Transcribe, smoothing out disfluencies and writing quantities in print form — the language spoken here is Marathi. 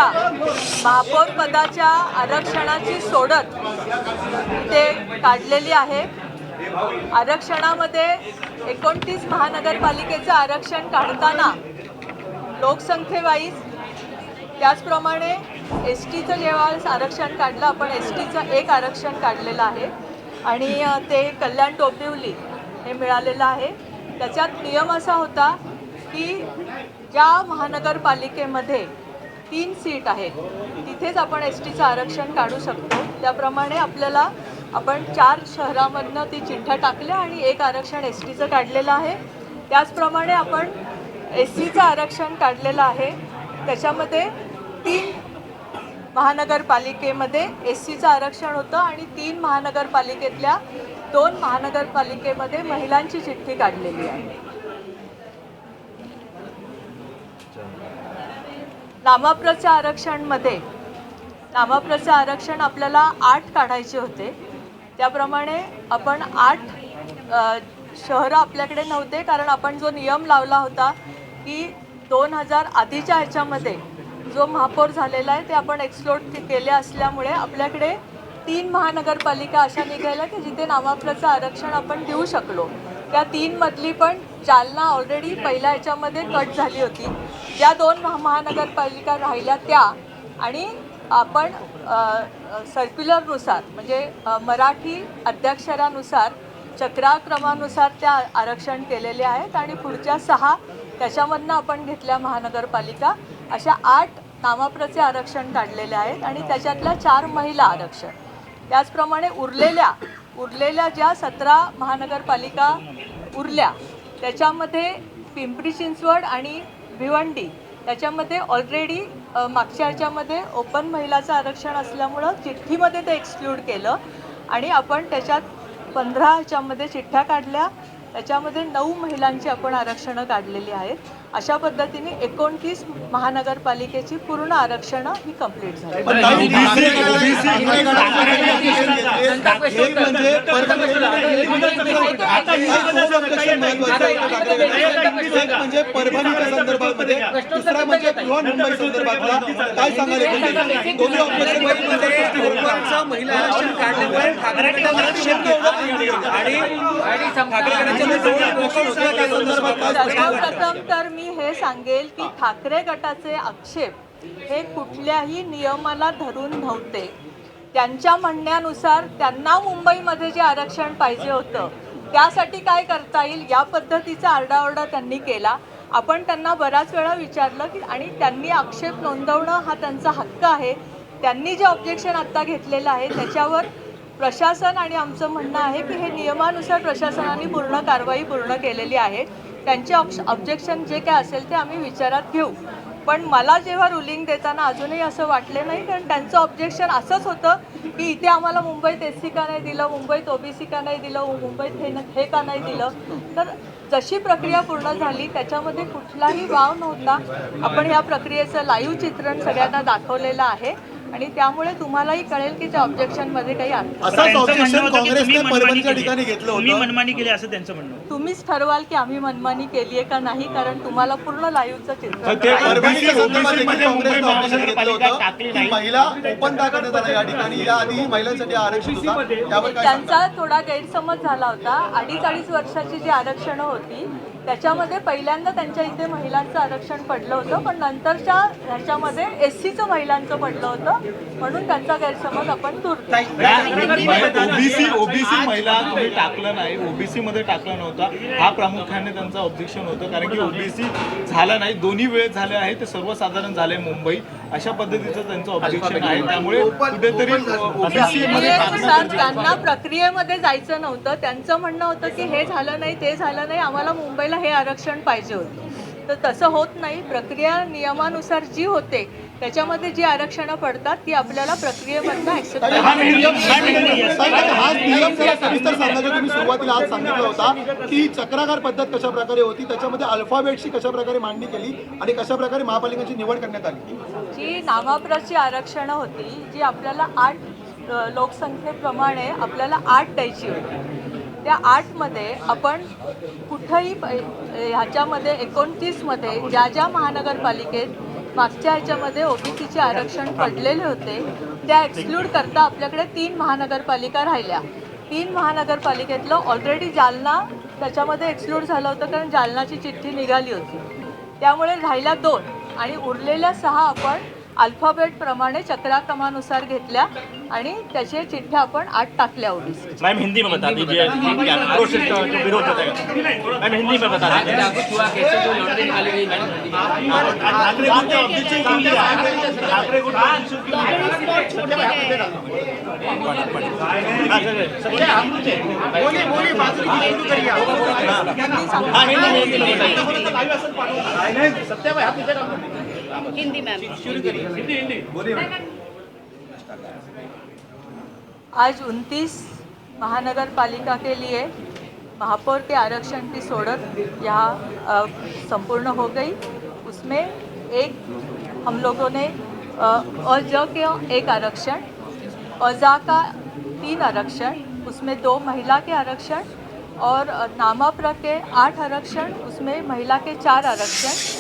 सध्या महापौर पदाच्या आरक्षणाची सोडत ते काढलेली आहे। आरक्षणामध्ये 29 महानगरपालिकेचं आरक्षण काढताना लोकसंख्येवाईज, त्याचप्रमाणे एस टीचं जेव्हा आरक्षण काढलं आपण एस टीचं एक आरक्षण काढलेलं आहे आणि ते कल्याण डोंबिवली हे मिळालेलं आहे। त्याच्यात नियम असा होता की ज्या महानगरपालिकेमध्ये 3 सीट आहेत तिथेच आपण एस टीचं आरक्षण काढू शकतो। त्याप्रमाणे आपल्याला आपण 4 शहरामधनं ती चिठ्ठ्या टाकल्या आणि एक आरक्षण एस टीचं काढलेलं आहे। त्याचप्रमाणे आपण एस सीचं आरक्षण काढलेलं आहे। त्याच्यामध्ये 3 महानगरपालिकेमध्ये एस सीचं आरक्षण होतं आणि 3 महानगरपालिकेतल्या 2 महानगरपालिकेमध्ये महिलांची चिठ्ठी काढलेली आहे। नामप्रचं आरक्षण आपल्याला 8 काढायचे होते। त्याप्रमाणे आपण 8 शहरं आपल्याकडे नव्हते, कारण आपण जो नियम लावला होता की 2000 आधीच्या ह्याच्यामध्ये जो महापौर झालेला आहे ते आपण एक्सक्लूड केले असल्यामुळे आपल्याकडे 3 महानगरपालिका अशा निघाल्या की जिथे नामप्रचं आरक्षण आपण देऊ शकलो। त्या 3 मधली पण जालना ऑलरेडी पहिल्या ह्याच्यामध्ये कट झाली होती। ज्या 2 महानगरपालिका राहिल्या त्या आणि आपण सर्क्युलरनुसार म्हणजे मराठी अध्यक्षरानुसार चक्राक्रमानुसार त्या आरक्षण केलेले आहेत आणि पुढच्या 6 त्याच्यामधनं आपण घेतल्या महानगरपालिका। अशा 8 नामप्रचे आरक्षण काढलेले आहेत आणि त्याच्यातल्या 4 महिला आरक्षण। त्याचप्रमाणे उरलेल्या ज्या 17 महानगरपालिका उरल्या त्याच्यामध्ये पिंपरी चिंचवड आणि भिवंडी त्याच्यामध्ये ऑलरेडी मागच्या ह्याच्यामध्ये ओपन महिलाचं आरक्षण असल्यामुळं चिठ्ठीमध्ये ते एक्सक्लूड केलं आणि आपण त्याच्यात 15 ह्याच्यामध्ये चिठ्ठ्या काढल्या। त्याच्यामध्ये 9 महिलांची आपण आरक्षणं काढलेली आहेत। अशा पद्धतीने 29 महानगरपालिकेची पूर्ण आरक्षणं ही कंप्लीट झाली। सर्वप्रथम तर मी हे सांगेल की ठाकरे गटाचे आक्षेप हे कुठल्याही नियमाला धरून नव्हते। त्यांच्या म्हणण्यानुसार त्यांना मुंबईमध्ये जे आरक्षण पाहिजे होतं त्यासाठी काय करता येईल या पद्धतीचा आरडाओरडा त्यांनी केला। आपण त्यांना बराच वेळा विचारलं की आणि त्यांनी आक्षेप नोंदवणं हा त्यांचा हक्क आहे। त्यांनी जे ऑब्जेक्शन आत्ता घेतलेलं आहे त्याच्यावर प्रशासन आणि आमचं म्हणणं आहे की हे नियमानुसार प्रशासनाने पूर्ण कारवाई पूर्ण केलेली आहे। त्यांचे ऑब्जेक्शन जे काय असेल ते आम्ही विचारात घेऊ। पण मला जेव्हा रुलिंग देताना अजूनही असं वाटले नाही, कारण त्यांचं ऑब्जेक्शन असंच होतं की इथे आम्हाला मुंबईत एस सी का नाही दिलं, मुंबईत ओबीसी का नाही दिलं, मुंबईत हे का नाही दिलं। तर जशी प्रक्रिया पूर्ण झाली त्याच्यामध्ये कुठलाही वाव नव्हता। आपण ह्या प्रक्रियेचं लाईव्ह चित्रण सगळ्यांना दाखवलेलं आहे आणि त्यामुळे तुम्हालाही कळेल की त्या ऑब्जेक्शनमध्ये काही अर्थ असंच ऑब्जेक्शन काँग्रेसने परभणीच्या ठिकाणी घेतलं होतं। तुम्ही मनमानी केली असं त्यांचं म्हणणं। तुम्हीच ठरवाल की आम्ही मनमानी केली आहे का नाही, कारण तुम्हाला पूर्ण लाईव्हचं चित्र परभणीच्या संदर्भात देखील काँग्रेसने ऑब्जेक्शन घेतलं होतं की महिला ओपन दाखवण्यात आला या ठिकाणी, या आधी महिलांसाठी आरक्षण होता, त्यावर काय त्यांचा थोडा गैरसमज झाला होता। 2.5 वर्षाची जी आरक्षणं होती त्याच्यामध्ये पहिल्यांदा त्यांच्या इथे महिलांचं आरक्षण पडलं होतं, पण नंतरच्या ह्याच्यामध्ये एस सीचं महिलांचं पडलं होतं, म्हणून त्यांचा गैरसमज आपण दूर केला। ओबीसी महिला तुम्ही टाकलं नाही, ओबीसी मध्ये टाकलं नव्हतं, हा प्रामुख्याने त्यांचं ऑब्जेक्शन होतं। कारण की ओबीसी झाला नाही, दोन्ही वेळेस झाले आहे, ते सर्वसाधारण झाले मुंबई, अशा पद्धतीचं त्यांचं ऑब्जेक्शन आहे। त्यामुळे कुठेतरी ओबीसी मध्ये त्यांना प्रक्रियेमध्ये जायचं नव्हतं। त्यांचं म्हणणं होतं की हे झालं नाही, ते झालं नाही, आम्हाला मुंबईला हे आरक्षण पाहिजे होतं। तर तसं होत नाही। प्रक्रिया नियमानुसार जी होते त्याच्यामध्ये जी आरक्षणं पडतात ती आपल्याला प्रक्रियेमधनं ऍक्सेप्ट तुम्ही सुरुवातीला आज सांगितलं होता की चक्राकार पद्धत कशा प्रकारे होती, त्याच्यामध्ये अल्फाबेटची कशा प्रकारे मांडणी केली आणि कशा प्रकारे महापालिकांची निवड करण्यात आली। जी नामप्रची आरक्षणं होती जी आपल्याला 8 लोकसंख्येप्रमाणे आपल्याला 8 द्यायची होती। त्या 8 मध्ये आपण कुठंही ह्याच्यामध्ये 29 मध्ये ज्या ज्या मागच्या ह्याच्यामध्ये ओबीसीचे आरक्षण पडलेले होते त्या एक्सक्लूड करता आपल्याकडे 3 महानगरपालिका राहिल्या. 3 महानगरपालिकेतलं ऑलरेडी जालना त्याच्यामध्ये एक्सक्लूड झालं होतं कारण जालनाची चिठ्ठी निघाली होती. त्यामुळे राहिल्या 2 आणि उरलेल्या 6 आपण अल्फाबेटप्रमाणे चक्राक्रमानुसार घेतल्या आणि त्याचे चिठ्ठ्या आपण 8 टाकल्या ओबीसी. मैम हिंदी में बता दीजिए आक्रोश जो विरोध होता है मैम हिंदी में बता दीजिए ठाकरे गुट ने ऑब्जेक्शन क्यों किया ठाकरे गुट ने ऑब्जेक्शन क्यों हिंदी मैम आज 29 महानगरपालिका के लिए महापौर के आरक्षण की सोड़त यहाँ संपूर्ण हो गई. उसमें एक हम लोगों ने अज के 1 आरक्षण, अजा का 3 आरक्षण, उसमें 2 महिला के आरक्षण और नामाप्र के 8 आरक्षण, उसमें महिला के 4 आरक्षण